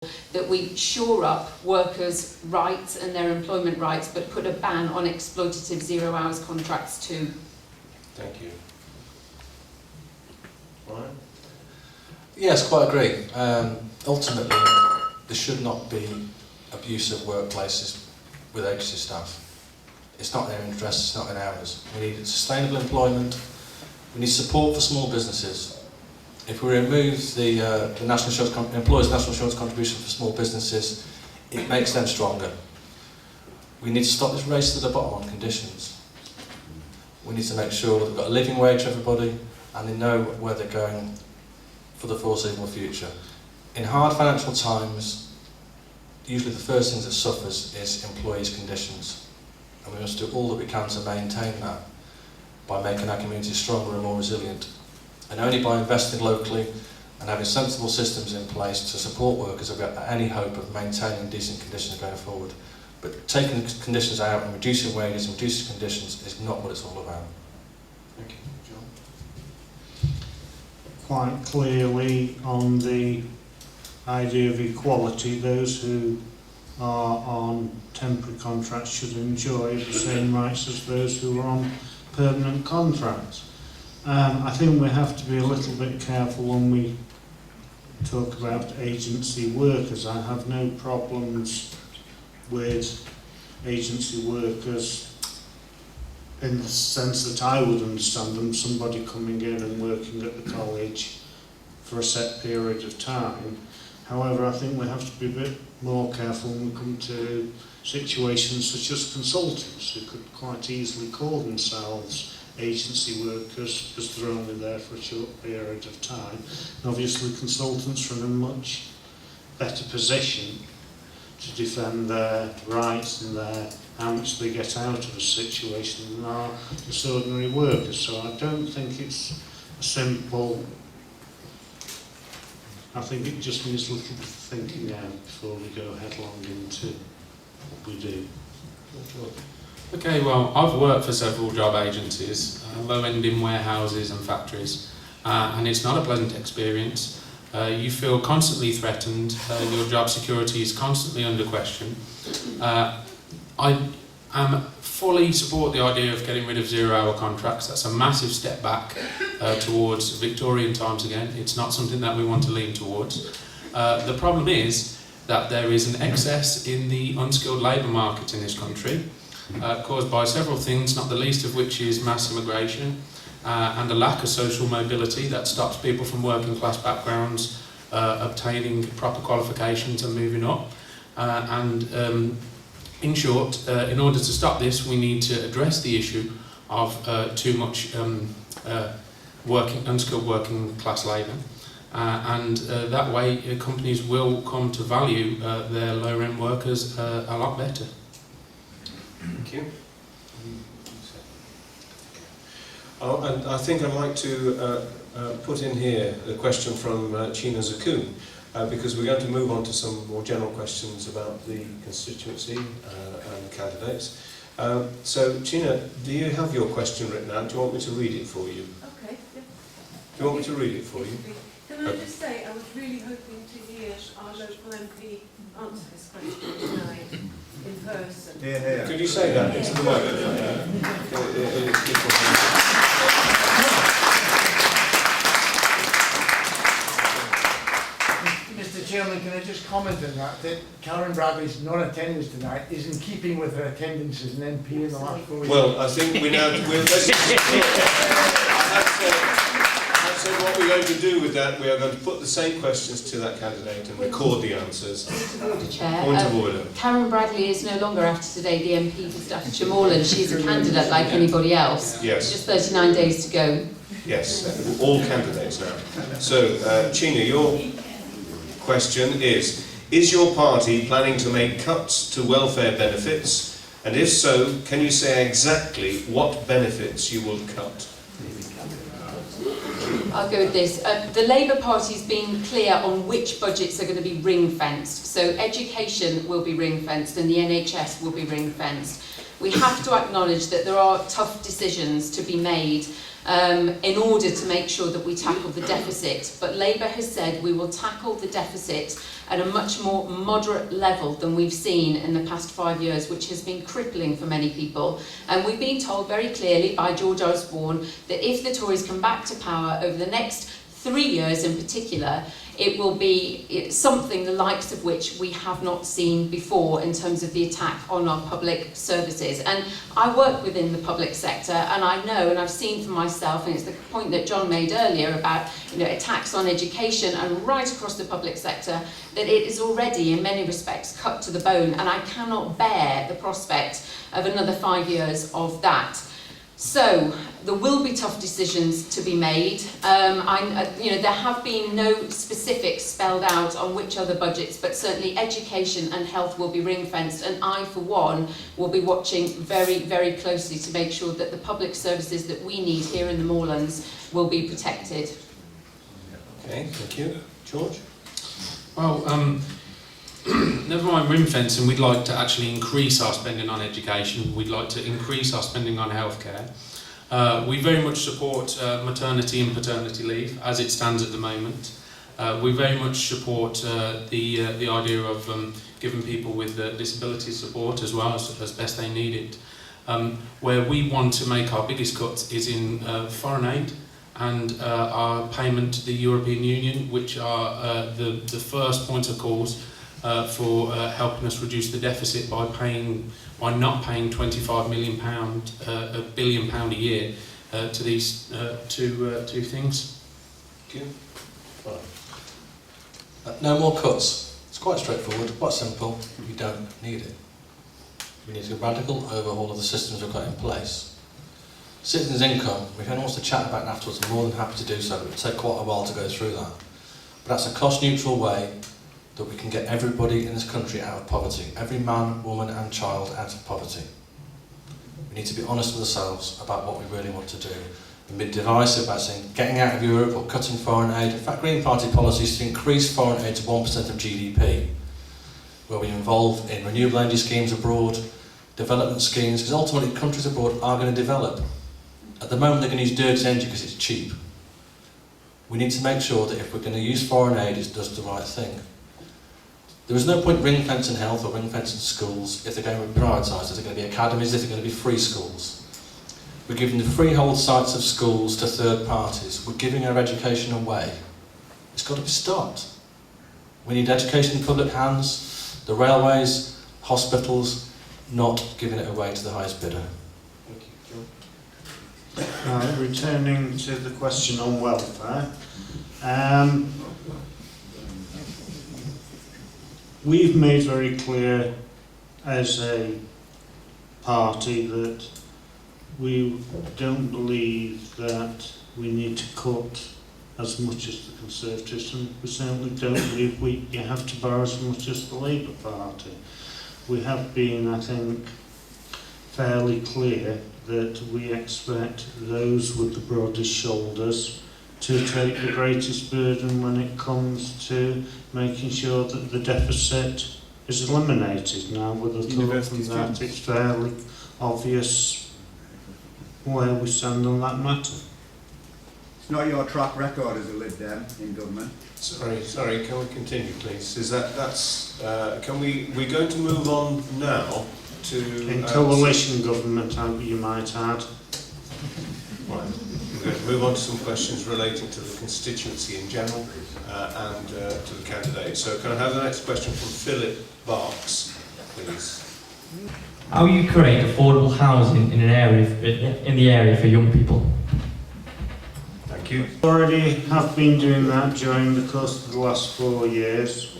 that we shore up workers' rights and their employment rights, but put a ban on exploitative 0 hours contracts too. Thank you. Ryan? Yes, quite agree. Ultimately, there should not be abusive workplaces with agency staff. It's not in their interests, it's not in ours. We need sustainable employment, we need support for small businesses. If we remove the national insurance employers' national insurance contribution for small businesses, it makes them stronger. We need to stop this race to the bottom on conditions. We need to make sure that we've got a living wage for everybody and they know where they're going for the foreseeable future. In hard financial times, usually the first thing that suffers is employees' conditions, and we must do all that we can to maintain that by making our communities stronger and more resilient. And only by investing locally and having sensible systems in place to support workers have we got any hope of maintaining decent conditions going forward. But taking conditions out and reducing wages and reducing conditions is not what it's all about. Thank you. John? Quite clearly on the idea of equality, those who are on temporary contracts should enjoy the same rights as those who are on permanent contracts. I think we have to be a little bit careful when we talk about agency workers. I have no problems with agency workers in the sense that I would understand them, somebody coming in and working at the college for a set period of time. However, I think we have to be a bit more careful when we come to situations such as consultants, who could quite easily call themselves agency workers because they're only there for a short period of time. And obviously consultants are in a much better position to defend their rights and how much they get out of a situation than are just ordinary workers. So I don't think it's a simple, I think it just needs a little bit of thinking out before we go headlong into what we do. Okay, well, I've worked for several job agencies, low-end in warehouses and factories, and it's not a pleasant experience. You feel constantly threatened, your job security is constantly under question. I fully support the idea of getting rid of 0 hour contracts. That's a massive step back towards Victorian times again. It's not something that we want to lean towards. The problem is that there is an excess in the unskilled labour market in this country, caused by several things, not the least of which is mass immigration and a lack of social mobility that stops people from working class backgrounds obtaining proper qualifications and moving up. In short, in order to stop this, we need to address the issue of too much unskilled working class labour, and that way companies will come to value their lower-end workers a lot better. Thank you. Oh, and I think I'd like to put in here a question from China Zakun, because we're going to move on to some more general questions about the constituency and candidates. So, China, do you have your question written out? Do you want me to read it for you? Okay. Yeah. Do you want me to read it for you? Can I just say, I was really hoping to hear our local MP answer this question tonight in person. Yeah. Could you say that into the microphone? Mr. Chairman, can I just comment on that Karen Bradley's non-attendance tonight is in keeping with her attendance as an MP in the last 4 years? Well, I think we now... So what we're going to do with that, we are going to put the same questions to that candidate and record the answers. Point of order, Chair. Point of order. Karen Bradley is no longer after today the MP for Staffordshire Moorlands. She's a candidate like anybody else. Yes. Just 39 days to go. Yes, all candidates now. So, China, your question is your party planning to make cuts to welfare benefits? And if so, can you say exactly what benefits you will cut? I'll go with this. The Labour Party's been clear on which budgets are going to be ring-fenced. So education will be ring-fenced and the NHS will be ring-fenced. We have to acknowledge that there are tough decisions to be made in order to make sure that we tackle the deficit. But Labour has said we will tackle the deficit at a much more moderate level than we've seen in the past 5 years, which has been crippling for many people. And we've been told very clearly by George Osborne that if the Tories come back to power over the next 3 years in particular, it will be something the likes of which we have not seen before in terms of the attack on our public services. And I work within the public sector, and I know, and I've seen for myself, and it's the point that John made earlier about attacks on education and right across the public sector, that it is already in many respects cut to the bone, and I cannot bear the prospect of another 5 years of that. So there will be tough decisions to be made. There have been no specifics spelled out on which other budgets, but certainly education and health will be ring-fenced, and I, for one, will be watching very, very closely to make sure that the public services that we need here in the Moorlands will be protected. Okay, thank you. George? Well, never mind ring fencing, we'd like to actually increase our spending on education, we'd like to increase our spending on healthcare. We very much support maternity and paternity leave as it stands at the moment. We very much support the idea of giving people with disability support as well as best they need it. Where we want to make our biggest cuts is in foreign aid and our payment to the European Union, which are the first point of calls for helping us reduce the deficit by not paying £25 million, £1 billion a year to these two things. Thank you. No more cuts. It's quite straightforward, quite simple. We don't need it. We need a radical overhaul of the systems we've got in place. Citizens' income, if anyone wants to chat about it afterwards, I'm more than happy to do so, but it'll take quite a while to go through that. But that's a cost-neutral way that we can get everybody in this country out of poverty, every man, woman and child out of poverty. We need to be honest with ourselves about what we really want to do and be divisive about saying getting out of Europe or cutting foreign aid. In fact, Green Party policy is to increase foreign aid to 1% of GDP, where we involve in renewable energy schemes abroad, development schemes, because ultimately countries abroad are going to develop. At the moment they're going to use dirty energy because it's cheap. We need to make sure that if we're going to use foreign aid, it does the right thing. There is no point ring-fencing health or ring-fencing schools if they're going to be prioritised, if they're going to be academies, if they're going to be free schools. We're giving the freehold sites of schools to third parties. We're giving our education away. It's got to be stopped. We need education in public hands, the railways, hospitals, not giving it away to the highest bidder. Thank you, John. Returning to the question on welfare, we've made very clear as a party that we don't believe that we need to cut as much as the Conservatives, and we certainly don't believe you have to borrow as much as the Labour Party. We have been, I think, fairly clear that we expect those with the broadest shoulders to take the greatest burden when it comes to making sure that the deficit is eliminated. Now, with a thought from that, it's fairly obvious where we stand on that matter. It's not your track record as a Lib Dem in government. Sorry, can we continue, please? We're going to move on now to... In coalition government, you might add. Right. We're going to move on to some questions relating to the constituency in general and to the candidate. So can I have the next question from Philip Barks, please? How you create affordable housing in the area for young people? Thank you. Already have been doing that during the course of the last 4 years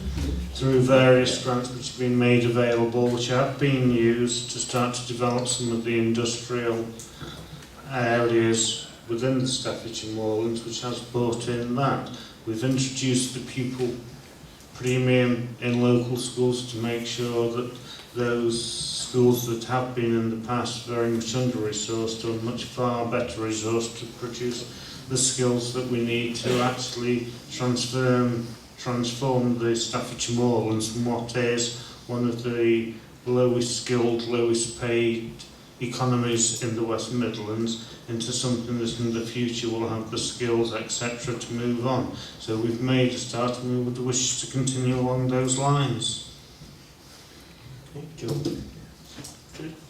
through various grants which have been made available, which have been used to start to develop some of the industrial areas within the Staffordshire Moorlands, which has brought in that. We've introduced the pupil premium in local schools to make sure that those schools that have been in the past very much under-resourced are much far better resourced to produce the skills that we need to actually transform the Staffordshire Moorlands from what is one of the lowest skilled, lowest paid economies in the West Midlands into something that in the future will have the skills, etc., to move on. So we've made a start and we would wish to continue along those lines. Okay, Jill.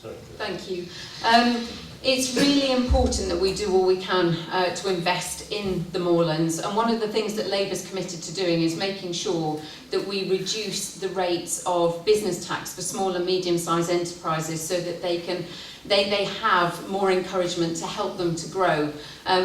Sorry. Thank you. It's really important that we do all we can to invest in the Moorlands, and one of the things that Labour's committed to doing is making sure that we reduce the rates of business tax for small and medium-sized enterprises so that they have more encouragement to help them to grow.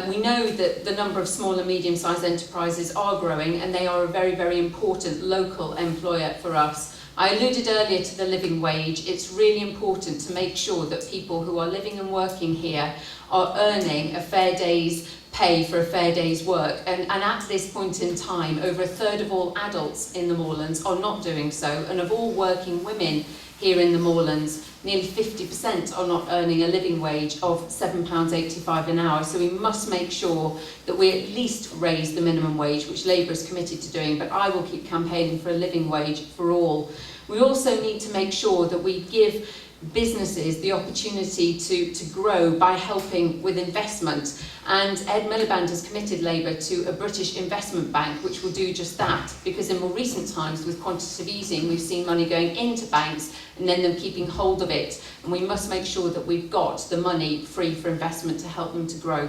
We know that the number of small and medium-sized enterprises are growing, and they are a very, very important local employer for us. I alluded earlier to the living wage. It's really important to make sure that people who are living and working here are earning a fair day's pay for a fair day's work. And at this point in time, over a third of all adults in the Moorlands are not doing so. And of all working women here in the Moorlands, nearly 50% are not earning a living wage of £7.85 an hour. So we must make sure that we at least raise the minimum wage, which Labour is committed to doing, but I will keep campaigning for a living wage for all. We also need to make sure that we give businesses the opportunity to grow by helping with investment. And Ed Miliband has committed Labour to a British investment bank which will do just that, because in more recent times with quantitative easing we've seen money going into banks and then them keeping hold of it, and we must make sure that we've got the money free for investment to help them to grow.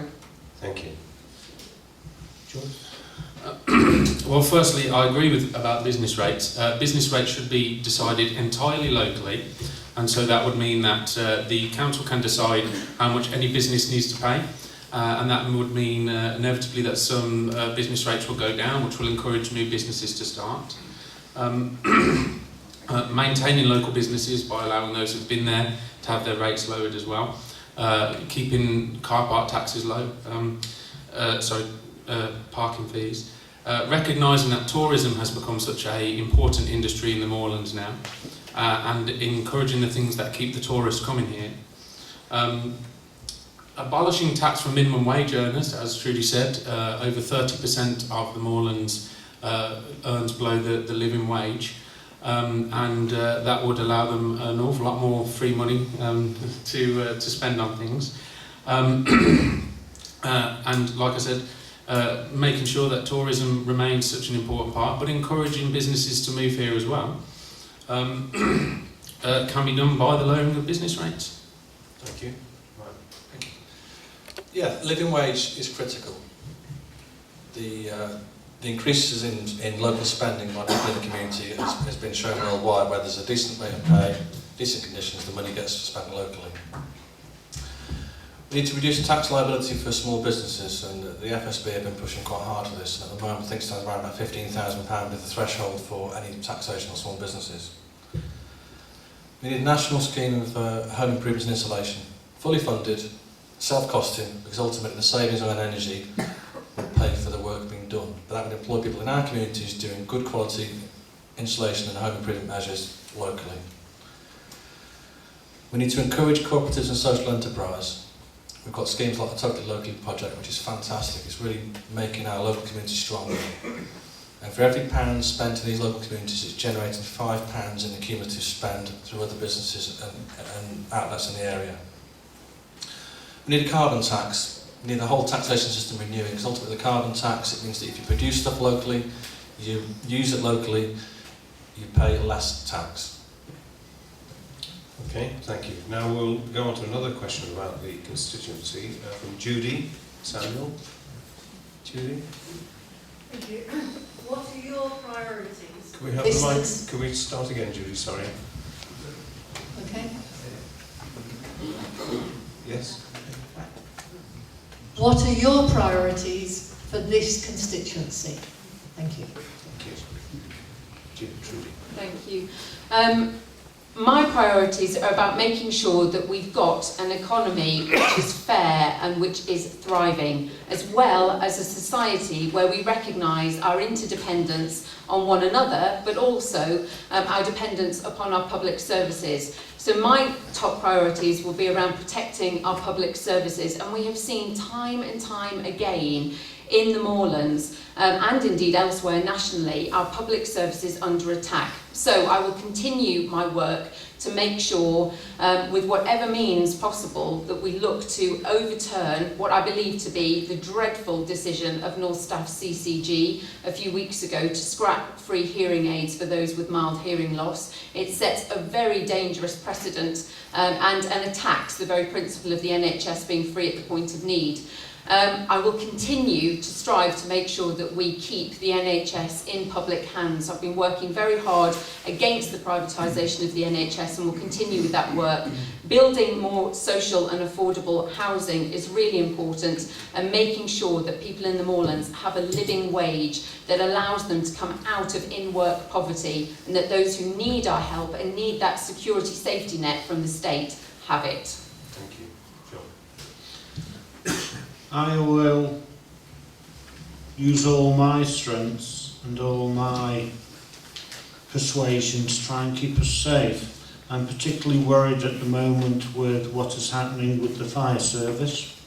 Thank you. George? Well, firstly, I agree about business rates. Business rates should be decided entirely locally, and so that would mean that the council can decide how much any business needs to pay, and that would mean inevitably that some business rates will go down, which will encourage new businesses to start. Maintaining local businesses by allowing those who've been there to have their rates lowered as well. Keeping car park taxes low, parking fees. Recognising that tourism has become such an important industry in the Moorlands now, and encouraging the things that keep the tourists coming here. Abolishing tax for minimum wage earners, as Trudy said, over 30% of the Moorlands earns below the living wage, and that would allow them an awful lot more free money to spend on things. And like I said, making sure that tourism remains such an important part, but encouraging businesses to move here as well, can be done by the lowering of business rates. Thank you. Right. Thank you. Yeah, living wage is critical. The increases in local spending by people in the community has been shown worldwide. Where there's a decent rate of pay, decent conditions, the money gets spent locally. We need to reduce tax liability for small businesses, and the FSB have been pushing quite hard for this. And at the moment, I think it stands around about £15,000 is the threshold for any taxation on small businesses. We need a national scheme of home improvements and insulation, fully funded, self-costing, because ultimately the savings on energy will pay for the work being done. But that would employ people in our communities doing good quality insulation and home improvement measures locally. We need to encourage cooperatives and social enterprise. We've got schemes like the Totally Locally project, which is fantastic. It's really making our local community stronger. And for every £1 spent in these local communities, it's generating £5 in the cumulative spend through other businesses and outlets in the area. We need a carbon tax. We need the whole taxation system renewing, because ultimately the carbon tax, it means that if you produce stuff locally, you use it locally, you pay less tax. Okay, thank you. Now we'll go on to another question about the constituency from Judy Samuel. Judy? Thank you. What are your priorities? Can we have the mic? Can we start again, Judy? Sorry. Okay. Yes? What are your priorities for this constituency? Thank you. Thank you. Trudy. Thank you. My priorities are about making sure that we've got an economy which is fair and which is thriving, as well as a society where we recognise our interdependence on one another, but also our dependence upon our public services. So my top priorities will be around protecting our public services, and we have seen time and time again in the Moorlands and indeed elsewhere nationally, our public services under attack. So I will continue my work to make sure, with whatever means possible, that we look to overturn what I believe to be the dreadful decision of North Staff CCG a few weeks ago to scrap free hearing aids for those with mild hearing loss. It sets a very dangerous precedent and attacks the very principle of the NHS being free at the point of need. I will continue to strive to make sure that we keep the NHS in public hands. I've been working very hard against the privatisation of the NHS and will continue with that work. Building more social and affordable housing is really important, and making sure that people in the Moorlands have a living wage that allows them to come out of in-work poverty, and that those who need our help and need that security safety net from the state have it. Thank you. John. I will use all my strengths and all my persuasion to try and keep us safe. I'm particularly worried at the moment with what is happening with the fire service.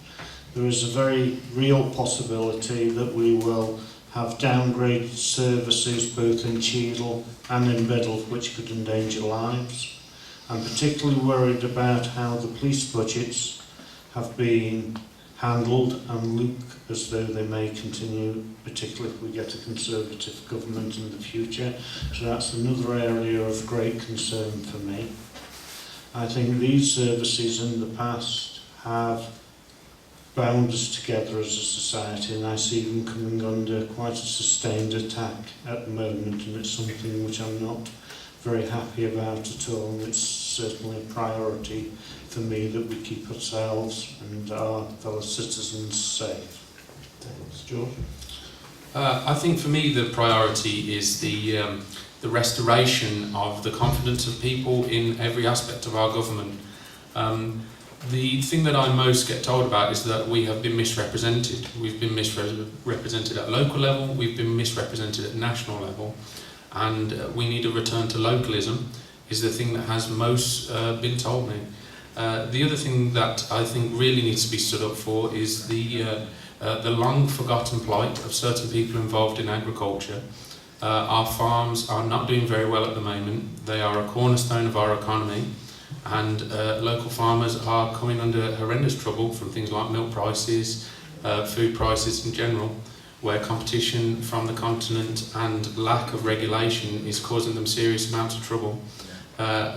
There is a very real possibility that we will have downgraded services both in Cheadle and in Biddulph, which could endanger lives. I'm particularly worried about how the police budgets have been handled and look as though they may continue, particularly if we get a Conservative government in the future. So that's another area of great concern for me. I think these services in the past have bound us together as a society, and I see them coming under quite a sustained attack at the moment, and it's something which I'm not very happy about at all, and it's certainly a priority for me that we keep ourselves and our fellow citizens safe. Thanks. George? I think for me the priority is the restoration of the confidence of people in every aspect of our government. The thing that I most get told about is that we have been misrepresented. We've been misrepresented at local level, we've been misrepresented at national level, and we need a return to localism is the thing that has most been told me. The other thing that I think really needs to be stood up for is the long forgotten plight of certain people involved in agriculture. Our farms are not doing very well at the moment. They are a cornerstone of our economy, and local farmers are coming under horrendous trouble from things like milk prices, food prices in general, where competition from the continent and lack of regulation is causing them serious amounts of trouble.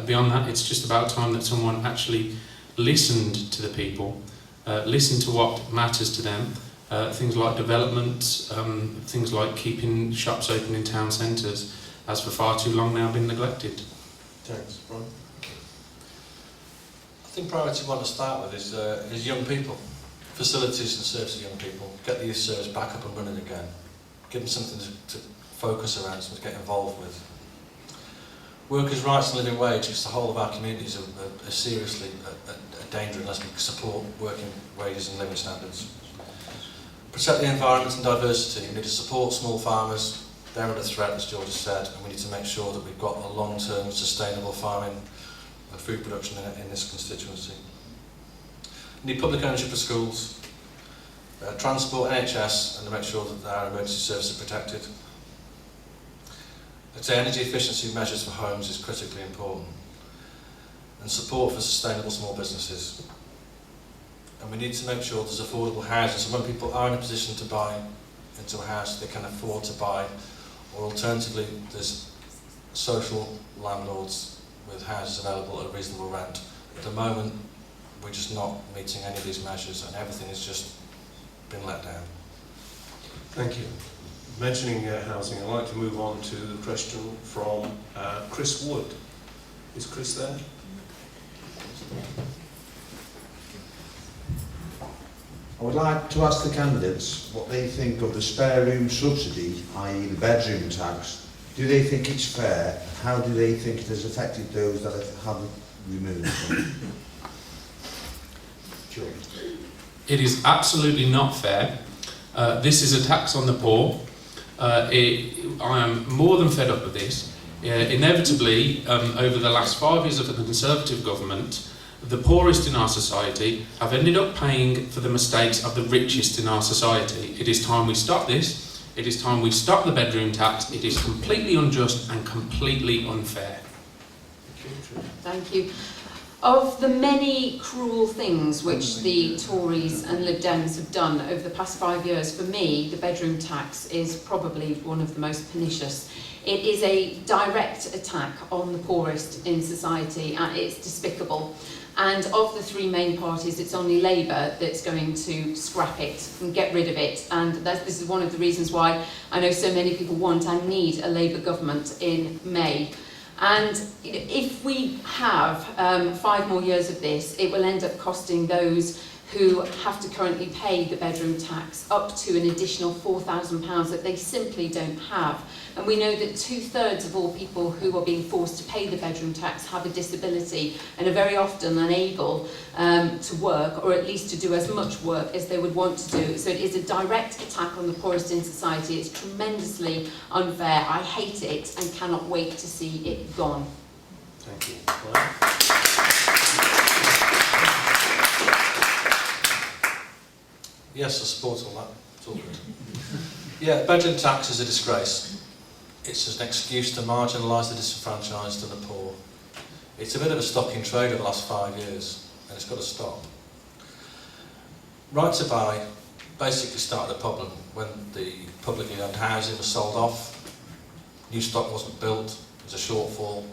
Beyond that, it's just about time that someone actually listened to the people, listened to what matters to them, things like development, things like keeping shops open in town centres, has for far too long now been neglected. Thanks. Brian? I think priority one to start with is young people. Facilities and service to young people. Get the youth service back up and running again. Give them something to focus around, something to get involved with. Workers' rights and living wage, because the whole of our communities are seriously a danger unless we support working wages and living standards. Protect the environment and diversity. We need to support small farmers. They're under threat, as George has said, and we need to make sure that we've got a long-term sustainable farming and food production in this constituency. We need public ownership of schools, transport, NHS, and to make sure that our emergency services are protected. I'd say energy efficiency measures for homes is critically important, and support for sustainable small businesses. And we need to make sure there's affordable housing, so when people are in a position to buy into a house they can afford to buy, or alternatively there's social landlords with houses available at a reasonable rent. At the moment we're just not meeting any of these measures, and everything has just been let down. Thank you. Mentioning housing, I'd like to move on to the question from Chris Wood. Is Chris there? I would like to ask the candidates what they think of the spare room subsidy, i.e. the bedroom tax. Do they think it's fair? How do they think it has affected those that haven't removed them? Sure. It is absolutely not fair. This is a tax on the poor. I am more than fed up with this. Inevitably, over the last 5 years of the Conservative government, the poorest in our society have ended up paying for the mistakes of the richest in our society. It is time we stop this. It is time we stop the bedroom tax. It is completely unjust and completely unfair. Thank you. Of the many cruel things which the Tories and Lib Dems have done over the past 5 years, for me, the bedroom tax is probably one of the most pernicious. It is a direct attack on the poorest in society, and it's despicable. And of the three main parties, it's only Labour that's going to scrap it and get rid of it. And this is one of the reasons why I know so many people want and need a Labour government in May. And if we have 5 more years of this, it will end up costing those who have to currently pay the bedroom tax up to an additional £4,000 that they simply don't have. And we know that 2/3 of all people who are being forced to pay the bedroom tax have a disability and are very often unable to work, or at least to do as much work as they would want to do. So it is a direct attack on the poorest in society. It's tremendously unfair. I hate it and cannot wait to see it gone. Thank you. Yes, I support all that. It's all good. Yeah, bedroom tax is a disgrace. It's an excuse to marginalise the disenfranchised and the poor. It's a bit of a stock in trade over the last 5 years, and it's got to stop. Right to buy basically started the problem when the publicly owned housing was sold off. New stock wasn't built, there was a shortfall.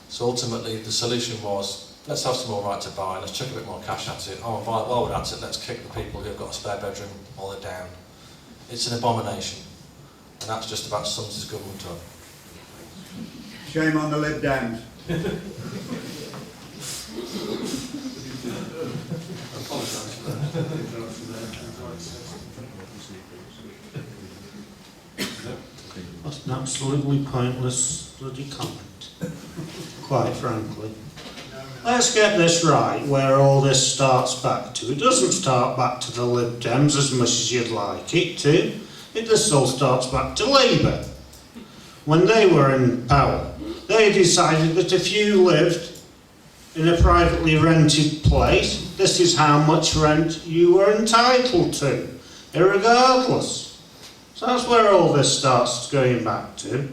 So ultimately the solution was, let's have some more right to buy, let's chuck a bit more cash at it. Oh, and while we're at it, let's kick the people who've got a spare bedroom while they're down. It's an abomination, and that's just about sums this government up. Shame on the Lib Dems. That's an absolutely pointless bloody comment, quite frankly. Let's get this right, where all this starts back to. It doesn't start back to the Lib Dems as much as you'd like it to. This all starts back to Labour. When they were in power, they decided that if you lived in a privately rented place, this is how much rent you were entitled to, irregardless. So that's where all this starts going back to.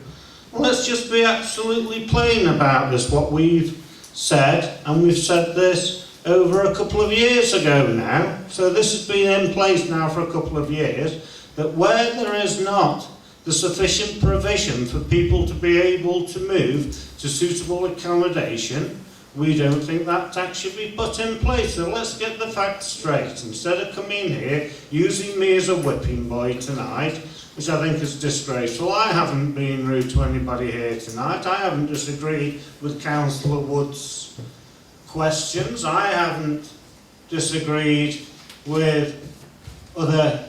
Well, let's just be absolutely plain about this, what we've said, and we've said this over a couple of years ago now, so this has been in place now for a couple of years, that where there is not the sufficient provision for people to be able to move to suitable accommodation, we don't think that tax should be put in place. So let's get the facts straight. Instead of coming here, using me as a whipping boy tonight, which I think is disgraceful. I haven't been rude to anybody here tonight. I haven't disagreed with Councillor Wood's questions. I haven't disagreed with other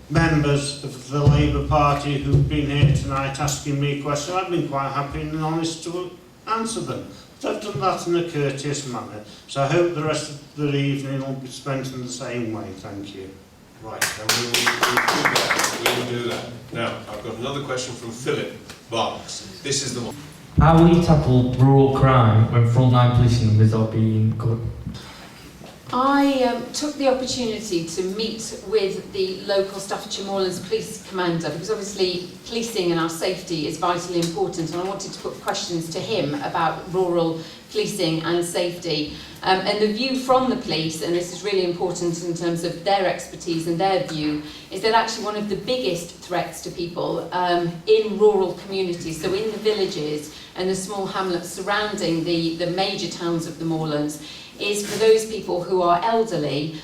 members of the Labour Party who've been here tonight asking me questions. I've been quite happy and honest to answer them. But I've done that in a courteous manner. So I hope the rest of the evening will be spent in the same way. Thank you. Right, and we will do that. Now, I've got another question from Philip Barks. This is the one. How will you tackle rural crime when frontline policing numbers are being cut? I took the opportunity to meet with the local Staffordshire Moorlands police commander, because obviously policing and our safety is vitally important, and I wanted to put questions to him about rural policing and safety. And the view from the police, and this is really important in terms of their expertise and their view, is that actually one of the biggest threats to people in rural communities, so in the villages and the small hamlets surrounding the major towns of the Moorlands, is for those people who are elderly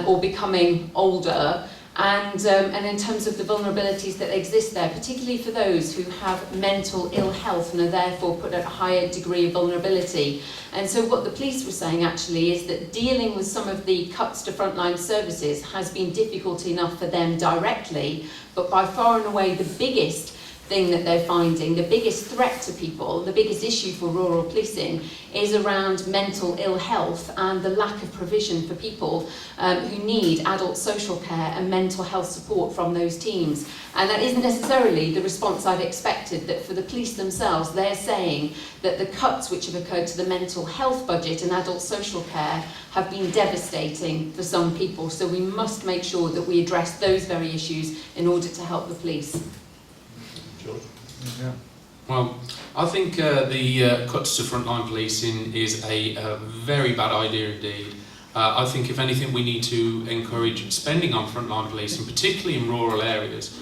or becoming older, and in terms of the vulnerabilities that exist there, particularly for those who have mental ill health and are therefore put at a higher degree of vulnerability. And so what the police were saying actually is that dealing with some of the cuts to frontline services has been difficult enough for them directly, but by far and away the biggest thing that they're finding. The biggest threat to people, the biggest issue for rural policing is around mental ill health and the lack of provision for people who need adult social care and mental health support from those teams. And that isn't necessarily the response I've expected, that for the police themselves, they're saying that the cuts which have occurred to the mental health budget and adult social care have been devastating for some people. So we must make sure that we address those very issues in order to help the police. George? Yeah. Well, I think the cuts to frontline policing is a very bad idea indeed. I think if anything we need to encourage spending on frontline policing, particularly in rural areas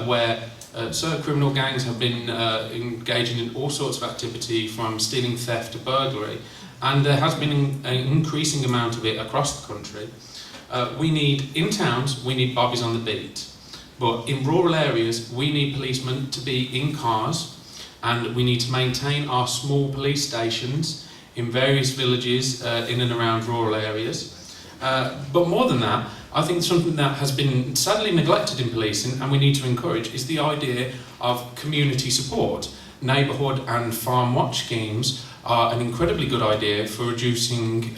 where certain criminal gangs have been engaging in all sorts of activity from stealing, theft to burglary, and there has been an increasing amount of it across the country. We need, in towns, we need bobbies on the beat. But in rural areas, we need policemen to be in cars, and we need to maintain our small police stations in various villages in and around rural areas. But more than that, I think something that has been sadly neglected in policing and we need to encourage is the idea of community support. Neighbourhood and farm watch schemes are an incredibly good idea for reducing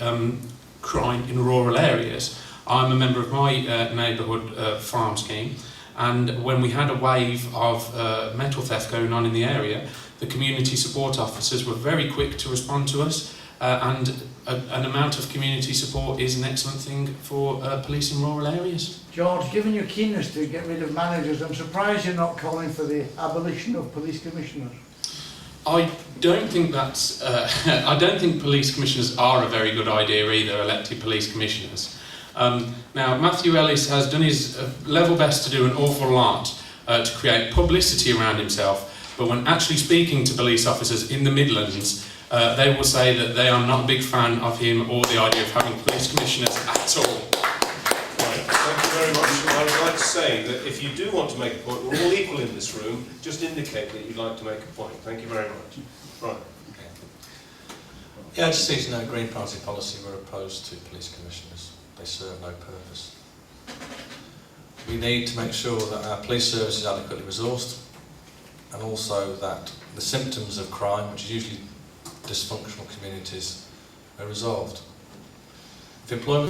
crime in rural areas. I'm a member of my neighbourhood farm scheme, and when we had a wave of metal theft going on in the area, the community support officers were very quick to respond to us, and an amount of community support is an excellent thing for police in rural areas. George, given your keenness to get rid of managers, I'm surprised you're not calling for the abolition of police commissioners. I don't think that's. I don't think police commissioners are a very good idea either. Elected police commissioners. Now, Matthew Ellis has done his level best to do an awful lot to create publicity around himself, but when actually speaking to police officers in the Midlands, they will say that they are not a big fan of him or the idea of having police commissioners at all. Right, thank you very much. I would like to say that if you do want to make a point, we're all equal in this room, just indicate that you'd like to make a point. Thank you very much. Right. Yeah, I just need to know Green Party policy, we're opposed to police commissioners. They serve no purpose. We need to make sure that our police service is adequately resourced, and also that the symptoms of crime, which is usually dysfunctional communities, are resolved. If employment